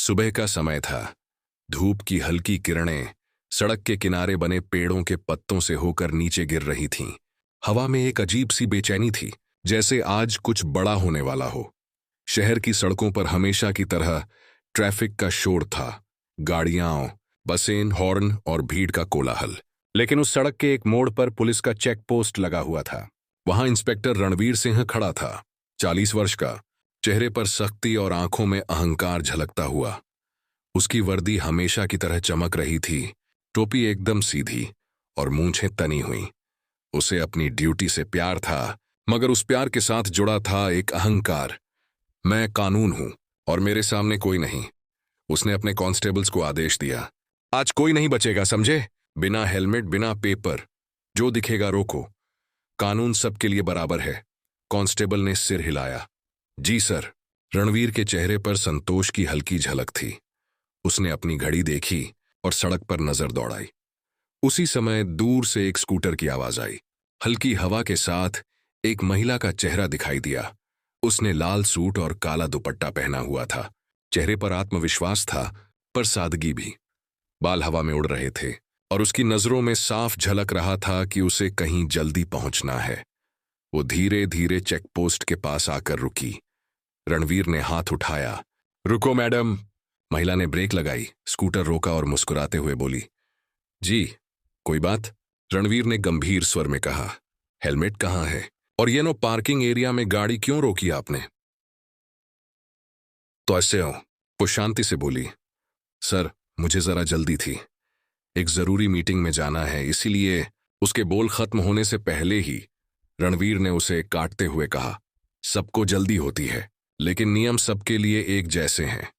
सुबह का समय था। धूप की हल्की किरणें सड़क के किनारे बने पेड़ों के पत्तों से होकर नीचे गिर रही थीं। हवा में एक अजीब सी बेचैनी थी, जैसे आज कुछ बड़ा होने वाला हो। शहर की सड़कों पर हमेशा की तरह ट्रैफिक का शोर था, गाड़ियां, बसें, हॉर्न और भीड़ का कोलाहल। लेकिन उस सड़क के एक मोड़ पर पुलिस का चेक पोस्ट लगा हुआ था। वहां इंस्पेक्टर रणवीर सिंह खड़ा था, 40 वर्ष का, चेहरे पर सख्ती और आंखों में अहंकार झलकता हुआ। उसकी वर्दी हमेशा की तरह चमक रही थी, टोपी एकदम सीधी और मूंछें तनी हुई। उसे अपनी ड्यूटी से प्यार था, मगर उस प्यार के साथ जुड़ा था एक अहंकार। मैं कानून हूं और मेरे सामने कोई नहीं। उसने अपने कांस्टेबल्स को आदेश दिया, आज कोई नहीं बचेगा, समझे? बिना हेलमेट, बिना पेपर, जो दिखेगा रोको। कानून सबके लिए बराबर है। कांस्टेबल ने सिर हिलाया। जी सर। रणवीर के चेहरे पर संतोष की हल्की झलक थी। उसने अपनी घड़ी देखी और सड़क पर नजर दौड़ाई। उसी समय दूर से एक स्कूटर की आवाज आई। हल्की हवा के साथ एक महिला का चेहरा दिखाई दिया। उसने लाल सूट और काला दुपट्टा पहना हुआ था। चेहरे पर आत्मविश्वास था, पर सादगी भी। बाल हवा में उड़ रहे थे और उसकी नजरों में साफ झलक रहा था कि उसे कहीं जल्दी पहुंचना है। वो धीरे धीरे चेक पोस्ट के पास आकर रुकी। रणवीर ने हाथ उठाया। रुको मैडम। महिला ने ब्रेक लगाई, स्कूटर रोका और मुस्कुराते हुए बोली, जी कोई बात? रणवीर ने गंभीर स्वर में कहा, हेलमेट कहाँ है? और ये नो पार्किंग एरिया में गाड़ी क्यों रोकी आपने? तो ऐसे हो? वो शांति से बोली, सर मुझे जरा जल्दी थी, एक जरूरी मीटिंग में जाना है, इसीलिए। उसके बोल खत्म होने से पहले ही रणवीर ने उसे काटते हुए कहा, सबको जल्दी होती है, लेकिन नियम सबके लिए एक जैसे हैं,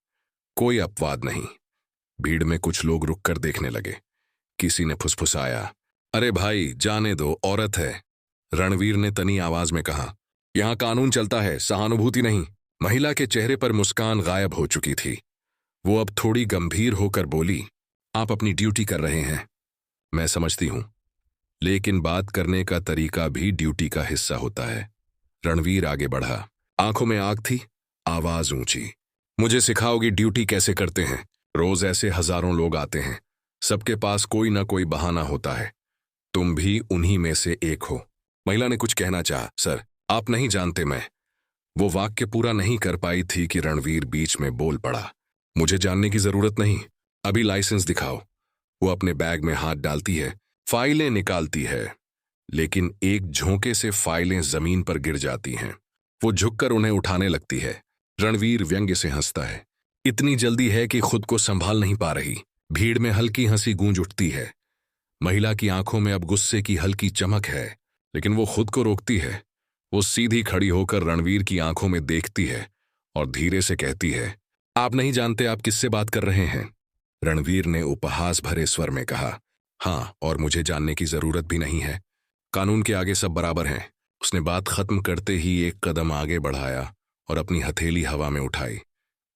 कोई अपवाद नहीं। भीड़ में कुछ लोग रुककर देखने लगे। किसी ने फुसफुसाया, अरे भाई जाने दो, औरत है। रणवीर ने तनी आवाज में कहा, यहां कानून चलता है, सहानुभूति नहीं। महिला के चेहरे पर मुस्कान गायब हो चुकी थी। वो अब थोड़ी गंभीर होकर बोली, आप अपनी ड्यूटी कर रहे हैं, मैं समझती हूं, लेकिन बात करने का तरीका भी ड्यूटी का हिस्सा होता है। रणवीर आगे बढ़ा, आंखों में आग थी, आवाज ऊंची। मुझे सिखाओगी ड्यूटी कैसे करते हैं? रोज ऐसे हजारों लोग आते हैं, सबके पास कोई ना कोई बहाना होता है, तुम भी उन्हीं में से एक हो। महिला ने कुछ कहना चाहा, सर आप नहीं जानते मैं। वो वाक्य पूरा नहीं कर पाई थी कि रणवीर बीच में बोल पड़ा, मुझे जानने की जरूरत नहीं, अभी लाइसेंस दिखाओ। वो अपने बैग में हाथ डालती है, फाइलें निकालती है, लेकिन एक झोंके से फाइलें जमीन पर गिर जाती हैं। वो झुककर उन्हें उठाने लगती है। रणवीर व्यंग्य से हंसता है, इतनी जल्दी है कि खुद को संभाल नहीं पा रही। भीड़ में हल्की हंसी गूंज उठती है। महिला की आंखों में अब गुस्से की हल्की चमक है, लेकिन वो खुद को रोकती है। वो सीधी खड़ी होकर रणवीर की आंखों में देखती है और धीरे से कहती है, आप नहीं जानते आप किससे बात कर रहे हैं? रणवीर ने उपहास भरे स्वर में कहा, हाँ, और मुझे जानने की जरूरत भी नहीं है, कानून के आगे सब बराबर हैं। उसने बात खत्म करते ही एक कदम आगे बढ़ाया और अपनी हथेली हवा में उठाई।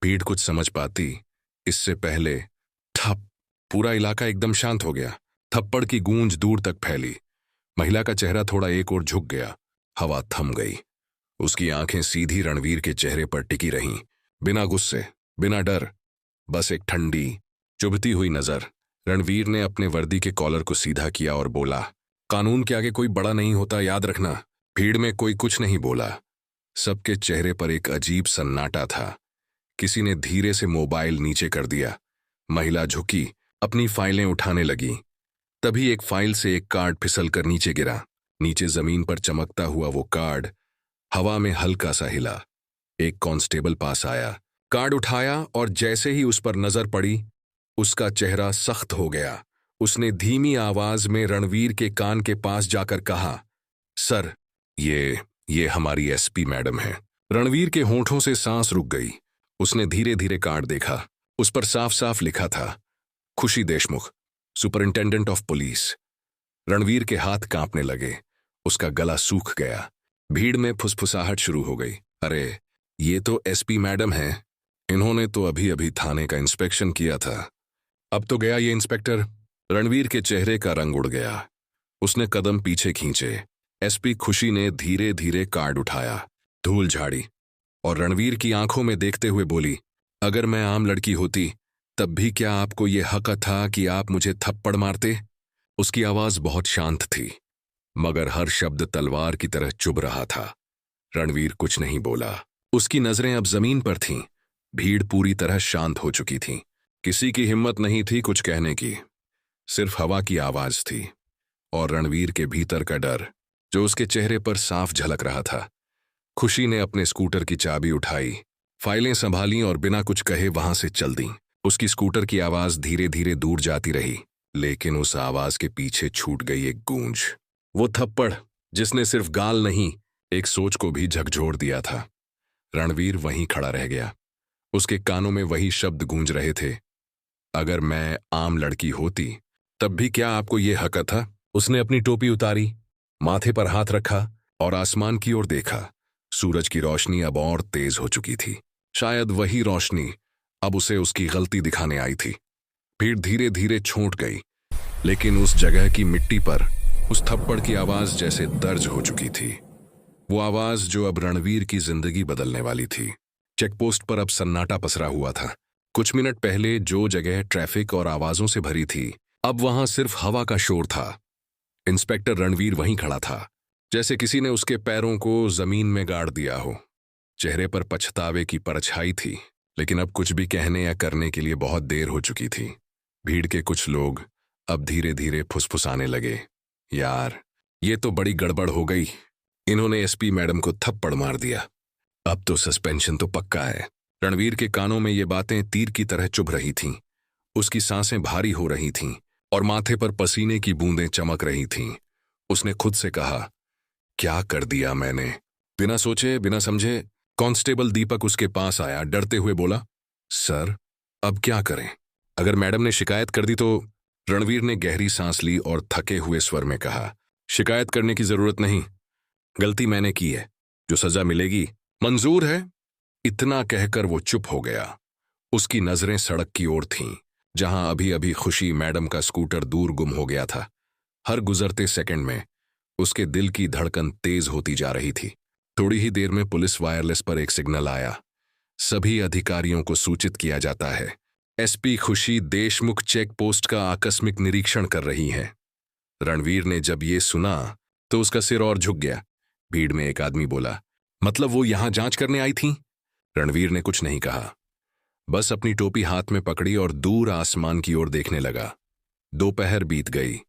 भीड़ कुछ समझ पाती इससे पहले ठप, पूरा इलाका एकदम शांत हो गया। थप्पड़ की गूंज दूर तक फैली। महिला का चेहरा थोड़ा एक ओर झुक गया। हवा थम गई। उसकी आंखें सीधी रणवीर के चेहरे पर टिकी रहीं, बिना गुस्से, बिना डर, बस एक ठंडी, चुभती हुई नजर। रणवीर ने अपने वर्दी के कॉलर को सीधा किया और बोला, कानून के आगे कोई बड़ा नहीं होता, याद रखना। भीड़ में कोई कुछ नहीं बोला। सबके चेहरे पर एक अजीब सन्नाटा था। किसी ने धीरे से मोबाइल नीचे कर दिया। महिला झुकी, अपनी फाइलें उठाने लगी। तभी एक फाइल से एक कार्ड फिसलकर नीचे गिरा। नीचे जमीन पर चमकता हुआ वो कार्ड हवा में हल्का सा हिला। एक कांस्टेबल पास आया, कार्ड उठाया और जैसे ही उस पर नजर पड़ी, उसका चेहरा सख्त हो गया। उसने धीमी आवाज में रणवीर के कान के पास जाकर कहा, सर ये हमारी एसपी मैडम है। रणवीर के होंठों से सांस रुक गई। उसने धीरे धीरे कार्ड देखा। उस पर साफ साफ लिखा था, खुशी Deshmukh, superintendent of police. Ranveer के हाथ कांपने लगे। उसका गला सूख गया। भीड़ में फुसफुसाहट शुरू हो गई, अरे ये तो एसपी मैडम हैं, इन्होंने तो अभी अभी थाने का इंस्पेक्शन किया था, अब तो गया ये इंस्पेक्टर। रणवीर के चेहरे का रंग उड़ गया। उसने कदम पीछे खींचे। एसपी खुशी ने धीरे धीरे कार्ड उठाया, धूल झाड़ी और रणवीर की आंखों में देखते हुए बोली, अगर मैं आम लड़की होती तब भी क्या आपको ये हक था कि आप मुझे थप्पड़ मारते? उसकी आवाज बहुत शांत थी, मगर हर शब्द तलवार की तरह चुभ रहा था। रणवीर कुछ नहीं बोला। उसकी नजरें अब जमीन पर थीं। भीड़ पूरी तरह शांत हो चुकी थी। किसी की हिम्मत नहीं थी कुछ कहने की। सिर्फ हवा की आवाज थी और रणवीर के भीतर का डर, जो उसके चेहरे पर साफ झलक रहा था। खुशी ने अपने स्कूटर की चाबी उठाई, फाइलें संभाली और बिना कुछ कहे वहां से चल दी। उसकी स्कूटर की आवाज धीरे धीरे दूर जाती रही, लेकिन उस आवाज के पीछे छूट गई एक गूंज। वो थप्पड़ जिसने सिर्फ गाल नहीं, एक सोच को भी झकझोर दिया था। रणवीर वहीं खड़ा रह गया। उसके कानों में वही शब्द गूंज रहे थे, अगर मैं आम लड़की होती तब भी क्या आपको ये हक था? उसने अपनी टोपी उतारी, माथे पर हाथ रखा और आसमान की ओर देखा। सूरज की रोशनी अब और तेज हो चुकी थी। शायद वही रोशनी अब उसे उसकी गलती दिखाने आई थी। भीड़ धीरे धीरे छूट गई, लेकिन उस जगह की मिट्टी पर उस थप्पड़ की आवाज जैसे दर्ज हो चुकी थी। वो आवाज जो अब रणवीर की जिंदगी बदलने वाली थी। चेकपोस्ट पर अब सन्नाटा पसरा हुआ था। कुछ मिनट पहले जो जगह ट्रैफिक और आवाजों से भरी थी, अब वहां सिर्फ हवा का शोर था। इंस्पेक्टर रणवीर वहीं खड़ा था, जैसे किसी ने उसके पैरों को जमीन में गाड़ दिया हो। चेहरे पर पछतावे की परछाई थी, लेकिन अब कुछ भी कहने या करने के लिए बहुत देर हो चुकी थी। भीड़ के कुछ लोग अब धीरे धीरे फुसफुसाने लगे, यार ये तो बड़ी गड़बड़ हो गई। इन्होंने एसपी मैडम को थप्पड़ मार दिया। अब तो सस्पेंशन तो पक्का है। रणवीर के कानों में ये बातें तीर की तरह चुभ रही थीं। उसकी सांसें भारी हो रही थीं और माथे पर पसीने की बूंदें चमक रही थीं। उसने खुद से कहा, क्या कर दिया मैंने? बिना सोचे बिना समझे कांस्टेबल दीपक उसके पास आया, डरते हुए बोला, सर अब क्या करें? अगर मैडम ने शिकायत कर दी तो? रणवीर ने गहरी सांस ली और थके हुए स्वर में कहा, शिकायत करने की जरूरत नहीं। गलती मैंने की है, जो सजा मिलेगी मंजूर है। इतना कहकर वो चुप हो गया। उसकी नजरें सड़क की ओर थीं, जहां अभी अभी खुशी मैडम का स्कूटर दूर गुम हो गया था। हर गुजरते सेकंड में उसके दिल की धड़कन तेज होती जा रही थी। थोड़ी ही देर में पुलिस वायरलेस पर एक सिग्नल आया, सभी अधिकारियों को सूचित किया जाता है, एसपी खुशी देशमुख चेक पोस्ट का आकस्मिक निरीक्षण कर रही हैं। रणवीर ने जब ये सुना तो उसका सिर और झुक गया। भीड़ में एक आदमी बोला, मतलब वो यहां जांच करने आई थी? रणवीर ने कुछ नहीं कहा, बस अपनी टोपी हाथ में पकड़ी और दूर आसमान की ओर देखने लगा। दोपहर बीत गई।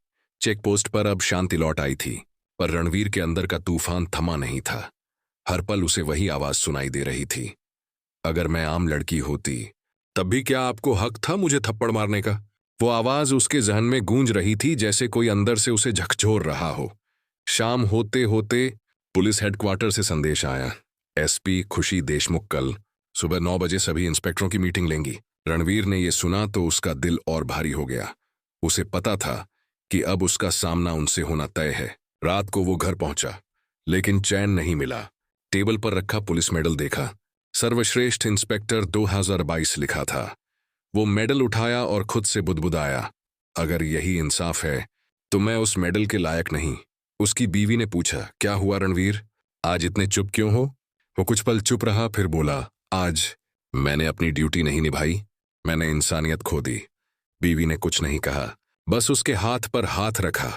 चेकपोस्ट पर अब शांति लौट आई थी, पर रणवीर के अंदर का तूफान थमा नहीं था। हर पल उसे वही आवाज सुनाई दे रही थी, अगर मैं आम लड़की होती तब भी क्या आपको हक था मुझे थप्पड़ मारने का? वो आवाज उसके जहन में गूंज रही थी, जैसे कोई अंदर से उसे झकझोर रहा हो। शाम होते होते पुलिस हेडक्वार्टर से संदेश आया, एसपी खुशी देशमुख कल सुबह 9 बजे सभी इंस्पेक्टरों की मीटिंग लेंगी। रणवीर ने यह सुना तो उसका दिल और भारी हो गया। उसे पता था कि अब उसका सामना उनसे होना तय है। रात को वो घर पहुंचा, लेकिन चैन नहीं मिला। टेबल पर रखा पुलिस मेडल देखा, सर्वश्रेष्ठ इंस्पेक्टर 2022 लिखा था। वो मेडल उठाया और खुद से बुदबुदाया, अगर यही इंसाफ है तो मैं उस मेडल के लायक नहीं। उसकी बीवी ने पूछा, क्या हुआ रणवीर, आज इतने चुप क्यों हो? वो कुछ पल चुप रहा, फिर बोला, आज मैंने अपनी ड्यूटी नहीं निभाई, मैंने इंसानियत खो दी। बीवी ने कुछ नहीं कहा, बस उसके हाथ पर हाथ रखा।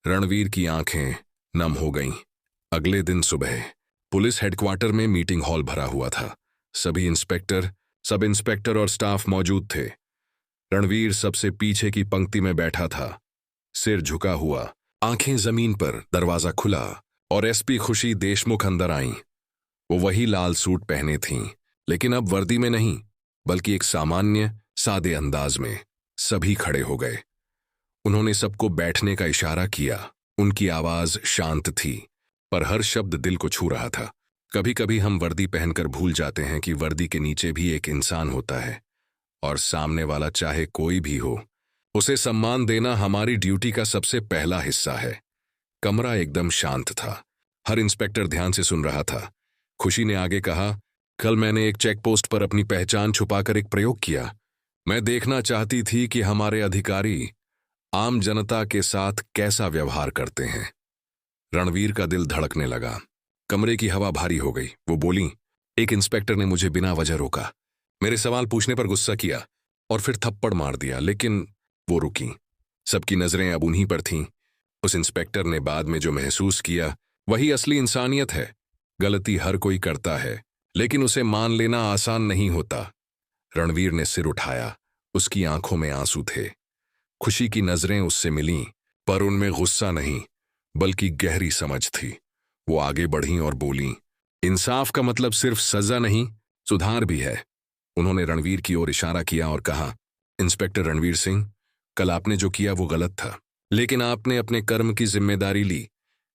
रणवीर की आंखें नम हो गईं। अगले दिन सुबह पुलिस हेडक्वार्टर में मीटिंग हॉल भरा हुआ था। सभी इंस्पेक्टर, सब इंस्पेक्टर और स्टाफ मौजूद थे। रणवीर सबसे पीछे की पंक्ति में बैठा था, सिर झुका हुआ, आंखें जमीन पर। दरवाजा खुला और एसपी खुशी देशमुख अंदर आईं। वो वही लाल सूट पहने थीं, लेकिन अब वर्दी में नहीं, बल्कि एक सामान्य सादे अंदाज में। सभी खड़े हो गए। उन्होंने सबको बैठने का इशारा किया। उनकी आवाज शांत थी, पर हर शब्द दिल को छू रहा था। कभी कभी हम वर्दी पहनकर भूल जाते हैं कि वर्दी के नीचे भी एक इंसान होता है, और सामने वाला चाहे कोई भी हो, उसे सम्मान देना हमारी ड्यूटी का सबसे पहला हिस्सा है। कमरा एकदम शांत था। हर इंस्पेक्टर ध्यान से सुन रहा था। खुशी ने आगे कहा, कल मैंने एक चेकपोस्ट पर अपनी पहचान छुपाकर एक प्रयोग किया। मैं देखना चाहती थी कि हमारे अधिकारी आम जनता के साथ कैसा व्यवहार करते हैं। रणवीर का दिल धड़कने लगा। कमरे की हवा भारी हो गई। वो बोली, एक इंस्पेक्टर ने मुझे बिना वजह रोका, मेरे सवाल पूछने पर गुस्सा किया और फिर थप्पड़ मार दिया, लेकिन वो रुकी। सबकी नजरें अब उन्हीं पर थीं। उस इंस्पेक्टर ने बाद में जो महसूस किया वही असली इंसानियत है। गलती हर कोई करता है, लेकिन उसे मान लेना आसान नहीं होता। रणवीर ने सिर उठाया। उसकी आंखों में आंसू थे। खुशी की नजरें उससे मिलीं, पर उनमें गुस्सा नहीं बल्कि गहरी समझ थी। वो आगे बढ़ीं और बोलीं, इंसाफ का मतलब सिर्फ सजा नहीं, सुधार भी है। उन्होंने रणवीर की ओर इशारा किया और कहा, इंस्पेक्टर रणवीर सिंह, कल आपने जो किया वो गलत था, लेकिन आपने अपने कर्म की जिम्मेदारी ली।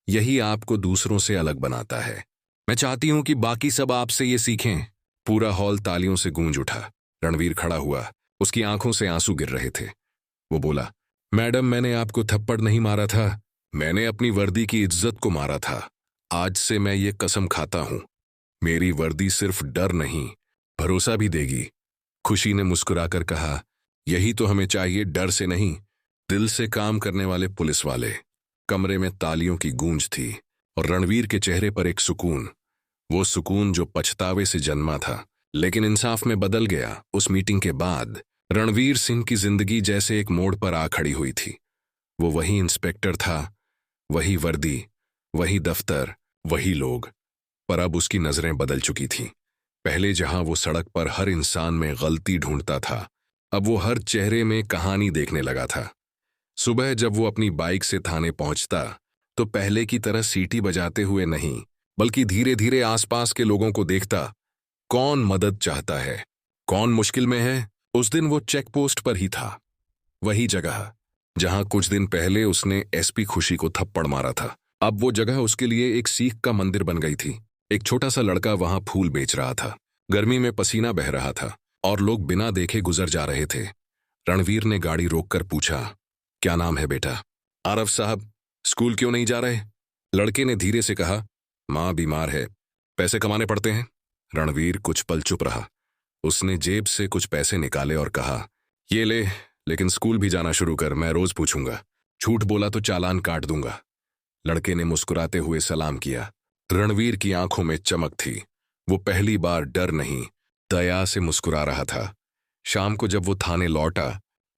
यही आपको दूसरों से अलग बनाता है। मैं चाहती हूं कि बाकी सब आपसे ये सीखें। पूरा हॉल तालियों से गूंज उठा। रणवीर खड़ा हुआ। उसकी आंखों से आंसू गिर रहे थे। वो बोला, मैडम, मैंने आपको थप्पड़ नहीं मारा था, मैंने अपनी वर्दी की इज्जत को मारा था। आज से मैं ये कसम खाता हूं, मेरी वर्दी सिर्फ डर नहीं, भरोसा भी देगी। खुशी ने मुस्कुराकर कहा, यही तो हमें चाहिए, डर से नहीं, दिल से काम करने वाले पुलिस वाले। कमरे में तालियों की गूंज थी और रणवीर के चेहरे पर एक सुकून, वो सुकून जो पछतावे से जन्मा था लेकिन इंसाफ में बदल गया। उस मीटिंग के बाद रणवीर सिंह की जिंदगी जैसे एक मोड़ पर आ खड़ी हुई थी। वो वही इंस्पेक्टर था, वही वर्दी, वही दफ्तर, वही लोग, पर अब उसकी नजरें बदल चुकी थीं। पहले जहां वो सड़क पर हर इंसान में गलती ढूंढता था, अब वो हर चेहरे में कहानी देखने लगा था। सुबह जब वो अपनी बाइक से थाने पहुंचता तो पहले की तरह सीटी बजाते हुए नहीं, बल्कि धीरे धीरे आसपास के लोगों को देखता। कौन मदद चाहता है, कौन मुश्किल में है। उस दिन वो चेक पोस्ट पर ही था, वही जगह जहां कुछ दिन पहले उसने एसपी खुशी को थप्पड़ मारा था। अब वो जगह उसके लिए एक सीख का मंदिर बन गई थी। एक छोटा सा लड़का वहां फूल बेच रहा था। गर्मी में पसीना बह रहा था और लोग बिना देखे गुजर जा रहे थे। रणवीर ने गाड़ी रोककर पूछा, क्या नाम है बेटा? आरव साहब। स्कूल क्यों नहीं जा रहे? लड़के ने धीरे से कहा, माँ बीमार है, पैसे कमाने पड़ते हैं। रणवीर कुछ पल चुप रहा। उसने जेब से कुछ पैसे निकाले और कहा, ये ले, लेकिन स्कूल भी जाना शुरू कर, मैं रोज पूछूंगा। झूठ बोला तो चालान काट दूंगा। लड़के ने मुस्कुराते हुए सलाम किया। रणवीर की आंखों में चमक थी। वो पहली बार डर नहीं, दया से मुस्कुरा रहा था। शाम को जब वो थाने लौटा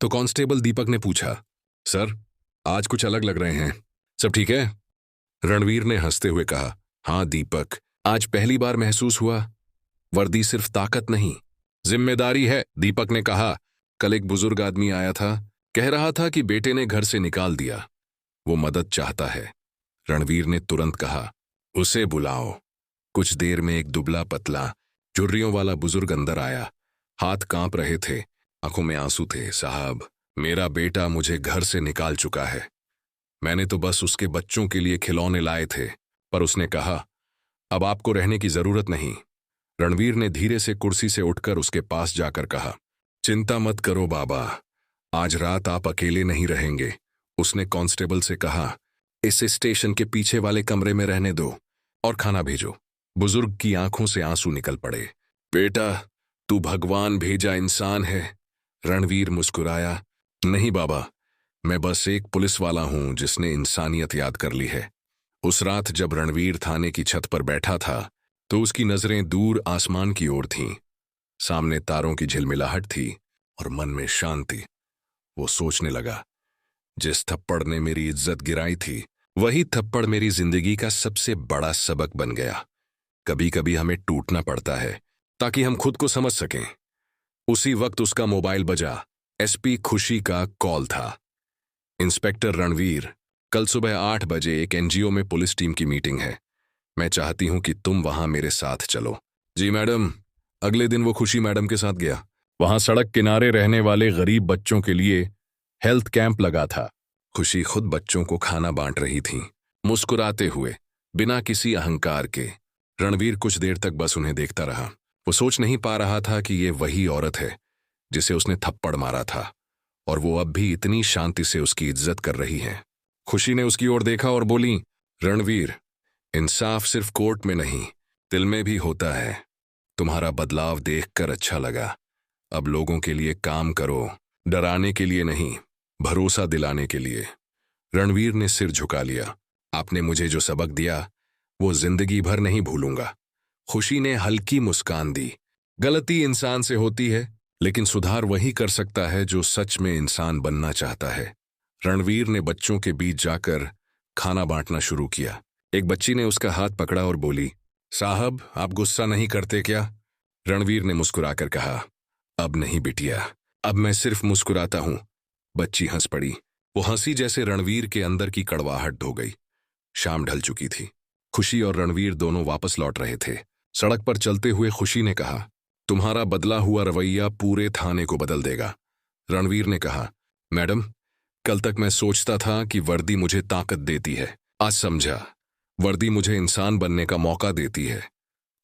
तो कांस्टेबल दीपक ने पूछा, सर, आज कुछ अलग लग रहे हैं, सब ठीक है? रणवीर ने हंसते हुए कहा, हाँ दीपक, आज पहली बार महसूस हुआ वर्दी सिर्फ ताकत नहीं, जिम्मेदारी है। दीपक ने कहा, कल एक बुजुर्ग आदमी आया था, कह रहा था कि बेटे ने घर से निकाल दिया, वो मदद चाहता है। रणवीर ने तुरंत कहा, उसे बुलाओ। कुछ देर में एक दुबला पतला झुर्रियों वाला बुजुर्ग अंदर आया। हाथ कांप रहे थे, आंखों में आंसू थे। साहब, मेरा बेटा मुझे घर से निकाल चुका है, मैंने तो बस उसके बच्चों के लिए खिलौने लाए थे, पर उसने कहा अब आपको रहने की जरूरत नहीं। रणवीर ने धीरे से कुर्सी से उठकर उसके पास जाकर कहा, चिंता मत करो बाबा, आज रात आप अकेले नहीं रहेंगे। उसने कांस्टेबल से कहा, इसे स्टेशन के पीछे वाले कमरे में रहने दो और खाना भेजो। बुजुर्ग की आंखों से आंसू निकल पड़े। बेटा, तू भगवान भेजा इंसान है। रणवीर मुस्कुराया, नहीं बाबा, मैं बस एक पुलिस वाला हूं जिसने इंसानियत याद कर ली है। उस रात जब रणवीर थाने की छत पर बैठा था तो उसकी नजरें दूर आसमान की ओर थीं। सामने तारों की झिलमिलाहट थी और मन में शांति। वो सोचने लगा, जिस थप्पड़ ने मेरी इज्जत गिराई थी, वही थप्पड़ मेरी जिंदगी का सबसे बड़ा सबक बन गया। कभी कभी हमें टूटना पड़ता है ताकि हम खुद को समझ सकें। उसी वक्त उसका मोबाइल बजा। एसपी खुशी का कॉल था। इंस्पेक्टर रणवीर, कल सुबह 8 बजे एक एनजीओ में पुलिस टीम की मीटिंग है, मैं चाहती हूं कि तुम वहां मेरे साथ चलो। जी मैडम। अगले दिन वो खुशी मैडम के साथ गया। वहां सड़क किनारे रहने वाले गरीब बच्चों के लिए हेल्थ कैंप लगा था। खुशी खुद बच्चों को खाना बांट रही थी, मुस्कुराते हुए, बिना किसी अहंकार के। रणवीर कुछ देर तक बस उन्हें देखता रहा। वो सोच नहीं पा रहा था कि ये वही औरत है जिसे उसने थप्पड़ मारा था और वो अब भी इतनी शांति से उसकी इज्जत कर रही है। खुशी ने उसकी ओर देखा और बोली, रणवीर, इंसाफ सिर्फ कोर्ट में नहीं, दिल में भी होता है। तुम्हारा बदलाव देखकर अच्छा लगा। अब लोगों के लिए काम करो, डराने के लिए नहीं, भरोसा दिलाने के लिए। रणवीर ने सिर झुका लिया। आपने मुझे जो सबक दिया वो जिंदगी भर नहीं भूलूंगा। खुशी ने हल्की मुस्कान दी। गलती इंसान से होती है, लेकिन सुधार वही कर सकता है जो सच में इंसान बनना चाहता है। रणवीर ने बच्चों के बीच जाकर खाना बांटना शुरू किया। एक बच्ची ने उसका हाथ पकड़ा और बोली, साहब, आप गुस्सा नहीं करते क्या? रणवीर ने मुस्कुराकर कहा, अब नहीं बिटिया, अब मैं सिर्फ मुस्कुराता हूं। बच्ची हंस पड़ी। वो हंसी जैसे रणवीर के अंदर की कड़वाहट धो गई। शाम ढल चुकी थी। खुशी और रणवीर दोनों वापस लौट रहे थे। सड़क पर चलते हुए खुशी ने कहा, तुम्हारा बदला हुआ रवैया पूरे थाने को बदल देगा। रणवीर ने कहा, मैडम, कल तक मैं सोचता था कि वर्दी मुझे ताकत देती है, आज समझा, वर्दी मुझे इंसान बनने का मौका देती है।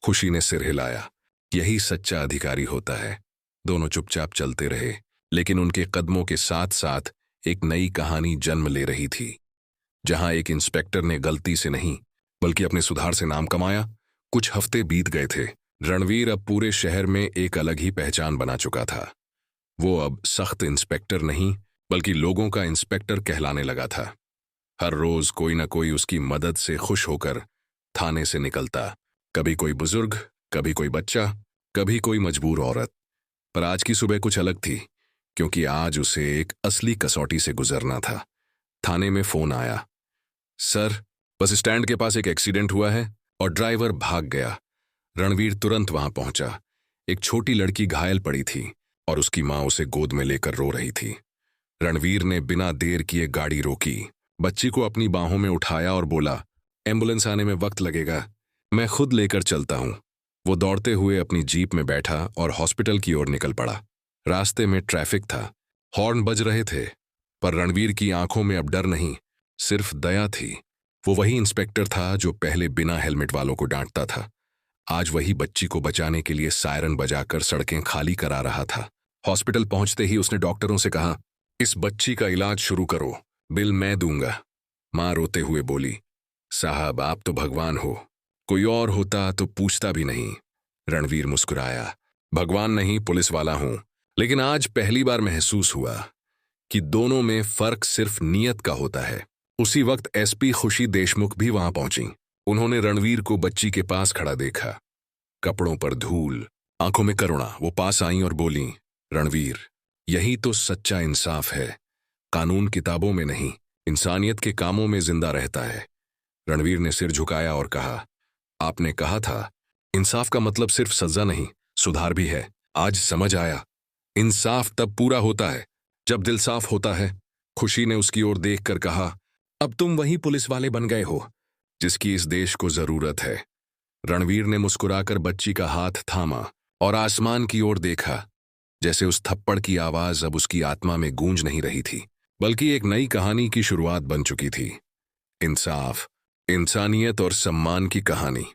खुशी ने सिर हिलाया। यही सच्चा अधिकारी होता है। दोनों चुपचाप चलते रहे, लेकिन उनके कदमों के साथ साथ एक नई कहानी जन्म ले रही थी। जहां एक इंस्पेक्टर ने गलती से नहीं, बल्कि अपने सुधार से नाम कमाया। कुछ हफ्ते बीत गए थे। रणवीर अब पूरे शहर में एक अलग ही पहचान बना चुका था। वो अब सख्त इंस्पेक्टर नहीं, बल्कि लोगों का इंस्पेक्टर कहलाने लगा था। हर रोज कोई न कोई उसकी मदद से खुश होकर थाने से निकलता। कभी कोई बुजुर्ग, कभी कोई बच्चा, कभी कोई मजबूर औरत। पर आज की सुबह कुछ अलग थी, क्योंकि आज उसे एक असली कसौटी से गुजरना था। थाने में फोन आया, सर, बस स्टैंड के पास एक एक्सीडेंट हुआ है और ड्राइवर भाग गया। रणवीर तुरंत वहां पहुंचा। एक छोटी लड़की घायल पड़ी थी और उसकी मां उसे गोद में लेकर रो रही थी। रणवीर ने बिना देर किए गाड़ी रोकी, बच्ची को अपनी बाहों में उठाया और बोला, एम्बुलेंस आने में वक्त लगेगा, मैं खुद लेकर चलता हूं। वो दौड़ते हुए अपनी जीप में बैठा और हॉस्पिटल की ओर निकल पड़ा। रास्ते में ट्रैफिक था, हॉर्न बज रहे थे, पर रणवीर की आंखों में अब डर नहीं, सिर्फ दया थी। वो वही इंस्पेक्टर था जो पहले बिना हेलमेट वालों को डांटता था। आज वही बच्ची को बचाने के लिए सायरन बजाकर सड़कें खाली करा रहा था। हॉस्पिटल पहुंचते ही उसने डॉक्टरों से कहा, इस बच्ची का इलाज शुरू करो, बिल मैं दूंगा। मां रोते हुए बोली, साहब, आप तो भगवान हो, कोई और होता तो पूछता भी नहीं। रणवीर मुस्कुराया, भगवान नहीं, पुलिस वाला हूं, लेकिन आज पहली बार महसूस हुआ कि दोनों में फर्क सिर्फ नीयत का होता है। उसी वक्त एसपी खुशी देशमुख भी वहां पहुंची। उन्होंने रणवीर को बच्ची के पास खड़ा देखा, कपड़ों पर धूल, आंखों में करुणा। वो पास आईं और बोली, रणवीर, यही तो सच्चा इंसाफ है। कानून किताबों में नहीं, इंसानियत के कामों में जिंदा रहता है। रणवीर ने सिर झुकाया और कहा, आपने कहा था, इंसाफ का मतलब सिर्फ सजा नहीं, सुधार भी है। आज समझ आया, इंसाफ तब पूरा होता है जब दिल साफ होता है। खुशी ने उसकी ओर देखकर कहा, अब तुम वही पुलिस वाले बन गए हो जिसकी इस देश को जरूरत है। रणवीर ने मुस्कुराकर बच्ची का हाथ थामा और आसमान की ओर देखा, जैसे उस थप्पड़ की आवाज अब उसकी आत्मा में गूंज नहीं रही थी, बल्कि एक नई कहानी की शुरुआत बन चुकी थी। इंसाफ, इंसानियत और सम्मान की कहानी।